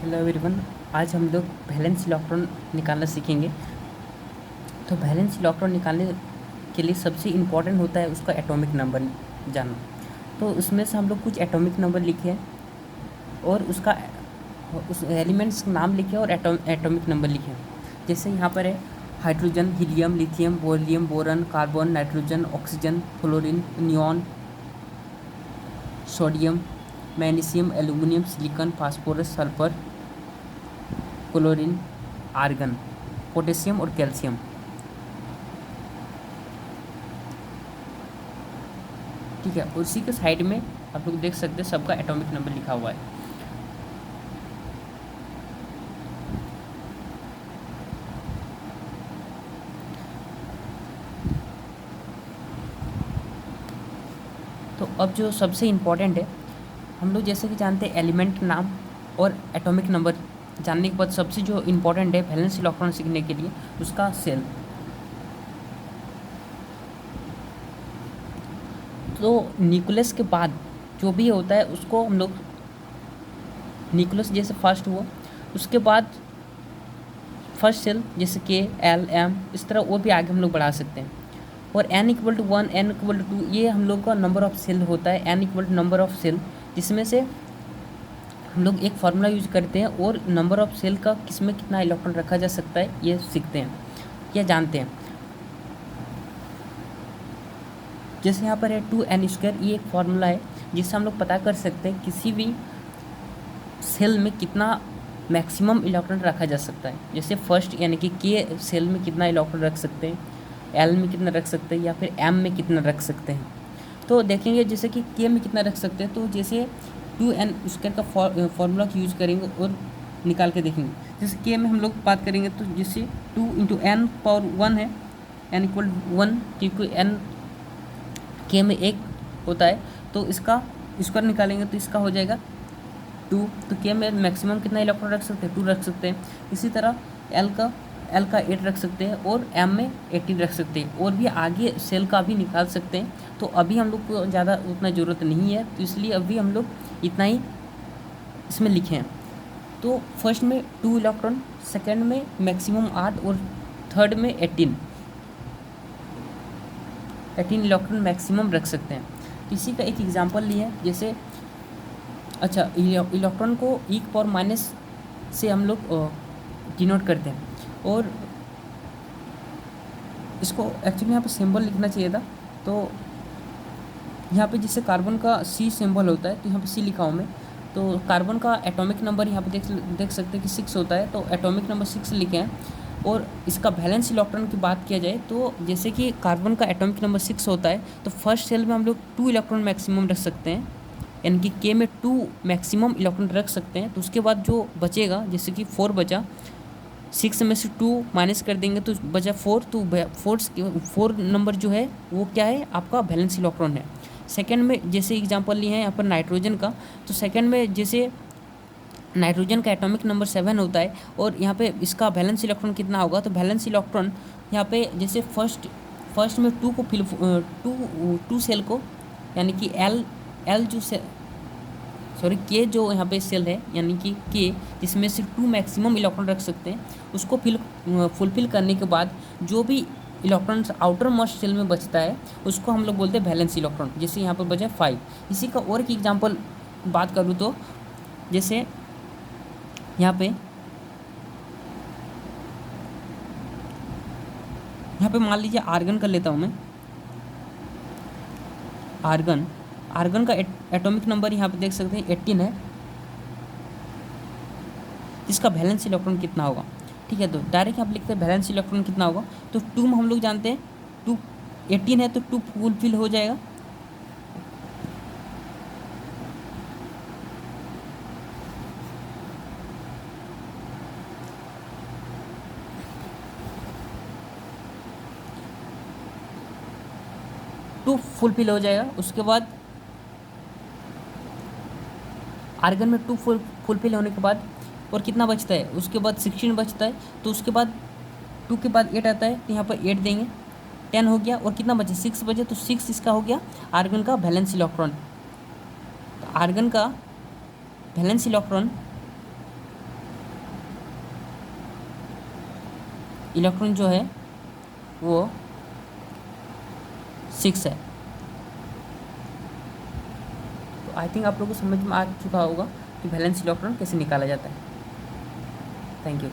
Hello everyone. आज हम लोग वैलेंस इलेक्ट्रॉन निकालना सीखेंगे। तो वैलेंस इलेक्ट्रॉन निकालने के लिए सबसे इम्पोर्टेंट होता है उसका एटॉमिक नंबर जानना। तो उसमें से हम लोग कुछ एटॉमिक नंबर लिखे हैं और उसका उस एलिमेंट्स का नाम लिखे और एटॉमिक नंबर लिखे हैं। जैसे यहाँ पर है हाइड्रोजन, हीलियम, लिथियम, वोलियम, boron, carbon, nitrogen, oxygen, fluorine, neon, sodium, magnesium, aluminium, silicon, phosphorus, sulphur, chlorine, argon, potassium और कैल्शियम। ठीक है, उसी के साइड में आप लोग देख सकते हैं सबका एटॉमिक नंबर लिखा हुआ है। तो अब जो सबसे इम्पोर्टेंट है, हम लोग जैसे कि जानते हैं एलिमेंट नाम और एटॉमिक नंबर जानने के बाद सबसे जो इम्पोर्टेंट है वैलेंस इलेक्ट्रॉन सीखने के लिए उसका सेल। तो न्यूक्लियस के बाद जो भी होता है उसको हम लोग न्यूक्लियस जैसे फर्स्ट हुआ, उसके बाद फर्स्ट सेल जैसे के एल एम, इस तरह और भी आगे हम लोग बढ़ा सकते हैं। और n equal to 1, n equal to 2 ये हम लोग का नंबर ऑफ सेल होता है। n equal to number of cell, जिसमें से हम लोग एक फार्मूला यूज करते हैं और नंबर ऑफ सेल का किस में कितना इलेक्ट्रॉन रखा जा सकता है ये सीखते हैं या जानते हैं। जैसे यहाँ पर है 2n², ये एक फार्मूला है जिससे हम लोग पता कर सकते हैं किसी भी सेल में कितना मैक्सिमम इलेक्ट्रॉन रखा जा सकता है। जैसे फर्स्ट यानी कि के सेल में कितना इलेक्ट्रॉन रख सकते हैं, एल में कितना रख सकते हैं या फिर एम में कितना रख सकते हैं। तो देखेंगे जैसे कि के में कितना रख सकते हैं, तो जैसे 2n² का फार्मूला का यूज़ करेंगे और निकाल के देखेंगे। जैसे के में हम लोग बात करेंगे तो जैसे 2 × n⁻1 है, n इक्वल 1, क्योंकि n के में 1 होता है तो इसका स्क्वायर निकालेंगे तो इसका हो जाएगा 2। तो के में मैक्सिमम कितना इलेक्ट्रॉन रख सकते हैं, 2 रख सकते हैं। इसी तरह एल का 8 रख सकते हैं और एम में 18 रख सकते हैं। और भी आगे सेल का भी निकाल सकते हैं। तो अभी हम लोग को ज़्यादा उतना ज़रूरत नहीं है, तो इसलिए अभी हम लोग इतना ही इसमें लिखे हैं। तो फर्स्ट में 2 इलेक्ट्रॉन, सेकेंड में मैक्सिमम 8 और थर्ड में 18 इलेक्ट्रॉन मैक्सिमम रख सकते हैं। इसी का एक एग्जांपल लिया है। जैसे अच्छा, इलेक्ट्रॉन को e⁻⁻ से हम लोग डिनोट करते हैं और इसको एक्चुअली यहाँ पे सिंबल लिखना चाहिए था। तो यहाँ पे जैसे कार्बन का C सिंबल होता है तो यहाँ पे C लिखा हूँ मैं। तो कार्बन का एटॉमिक नंबर यहाँ पे देख सकते हैं कि 6 होता है, तो एटॉमिक नंबर 6 लिखे हैं। और इसका वैलेंस इलेक्ट्रॉन की बात किया जाए तो जैसे कि कार्बन का एटॉमिक नंबर 6 होता है तो फर्स्ट सेल में हम लोग 2 इलेक्ट्रॉन मैक्सिमम रख सकते हैं, यानी कि के में 2 मैक्सिमम इलेक्ट्रॉन रख सकते हैं। तो उसके बाद जो बचेगा, जैसे कि 4 बचा, 6 में से 2 माइनस कर देंगे तो बचा 4। तो 4 नंबर जो है वो क्या है, आपका वैलेंस इलेक्ट्रॉन है। सेकंड में जैसे एग्जांपल लिए हैं यहाँ पर नाइट्रोजन का, तो सेकंड में जैसे नाइट्रोजन का एटॉमिक नंबर 7 होता है और यहाँ पे इसका वैलेंस इलेक्ट्रॉन कितना होगा, तो वैलेंस इलेक्ट्रॉन यहाँ पे जैसे फर्स्ट में 2 को फिल 2 सेल को, यानी कि एल जो सॉरी के जो यहाँ पे सेल है, यानी कि के जिसमें से 2 मैक्सिमम इलेक्ट्रॉन रख सकते हैं, उसको फुलफिल करने के बाद जो भी इलेक्ट्रॉन आउटर मोस्ट सेल में बचता है उसको हम लोग बोलते हैं वैलेंस इलेक्ट्रॉन। जैसे यहाँ पर बचा 5। इसी का और एक एग्जांपल बात करूँ तो जैसे यहाँ पे मान लीजिए आर्गन कर लेता हूँ मैं। आर्गन का एटॉमिक नंबर यहाँ पे देख सकते हैं 18 है, इसका वैलेंस इलेक्ट्रॉन कितना होगा। ठीक है, तो डायरेक्ट आप लिखते हैं वैलेंस इलेक्ट्रॉन कितना होगा। तो 2 में हम लोग जानते हैं 2 18 है तो 2 फुलफिल हो जाएगा। फुलफिल हो जाएगा। उसके बाद आर्गन में 2 फुलफिल होने के बाद और कितना बचता है, उसके बाद 16 बचता है। तो उसके बाद 2 के बाद 8 आता है तो यहाँ पर 8 देंगे, 10 हो गया। और कितना बचे, 6 बचे, तो 6 इसका हो गया आर्गन का वैलेंस इलेक्ट्रॉन। तो आर्गन का वैलेंस इलेक्ट्रॉन इलेक्ट्रॉन जो है वो 6 है। तो आई थिंक आप लोगों को समझ में आ चुका होगा कि वैलेंस इलेक्ट्रॉन कैसे निकाला जाता है। Thank you.